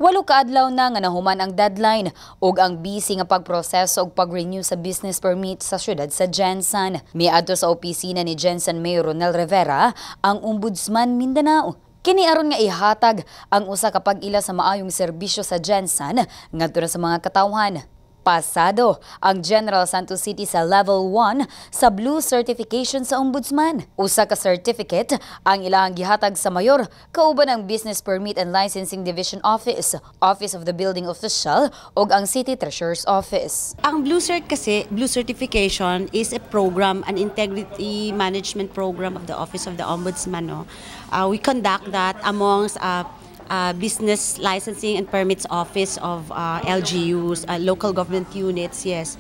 8 ka adlaw na nga nahuman ang deadline ug ang busy nga pagproseso og pag-renew sa business permit sa syudad sa Jensan. Miadto sa opisina ni Jensan Mayor Ronel Rivera ang Ombudsman Mindanao. Kini aron nga ihatag ang usa ka pag-ila sa maayong serbisyo sa Jensan ngadto sa mga katawhan. Pasado ang General Santos City sa Level 1 sa Blue Certification sa Ombudsman. Usa ka certificate ang ilahang gihatag sa mayor kauban ang Business Permit and Licensing Division Office, Office of the Building Official ug ang City Treasurer's Office. Ang Blue Cert kasi, Blue Certification is a program, an integrity management program of the Office of the Ombudsman. No? We conduct that amongst Business Licensing and Permits Office of LGUs, local government units, yes,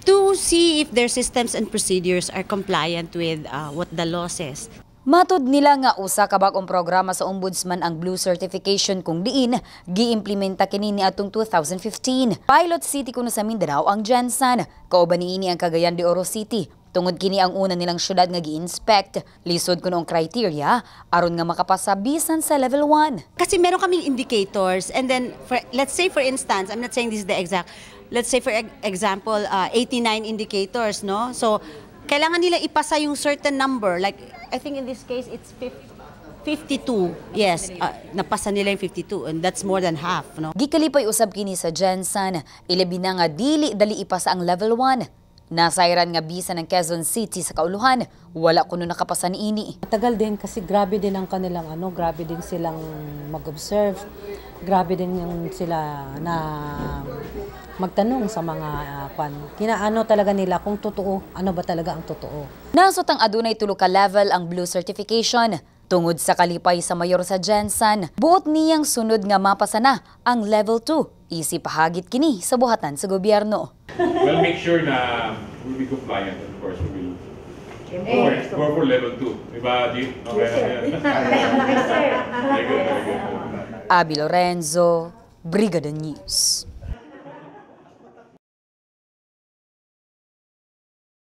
to see if their systems and procedures are compliant with what the law says. Matud nila nga usa ka bag-ong programa sa Ombudsman ang Blue Certification kung diin giimplementa kini niadtong 2015. Pilot city kuno sa Mindanao ang Jensan, kauban niini ang Cagayan de Oro City. Tungod kini ang una nilang syudad nga gi-inspect, lisod kuno ang criteria aron nga makapasa bisan sa level 1. Kasi meron kaming indicators and then let's say for instance, I'm not saying this is the exact, let's say for example 89 indicators, no? So kailangan nila ipasa yung certain number, like I think in this case it's 52. Yes, napasa nila yung 52 and that's more than half, no? Gikalipay usab kini sa Jensan, ilabi na nga dili dali ipasa ang level 1. Nasayran nga bisa ng Quezon City sa kauluhan, wala kuno nakapasa niini. Matagal din kasi grabe din ang kanilang grabe din silang mag-observe, grabe din yung sila na magtanong sa mga kinaano talaga nila kung totoo, ano ba talaga ang totoo. Nasot ang adunay 3 ka level ang Blue Certification. Tungod sa kalipay sa mayor sa Jensan, buot niyang sunod nga mapasa na ang level 2. Isip pahagit kini sa buhatan sa gobyerno. We'll make sure na we'll be compliant, of course. We will go for level 2. Diba, Deep? Okay. Very good, very good. Abby Lorenzo, Brigada News.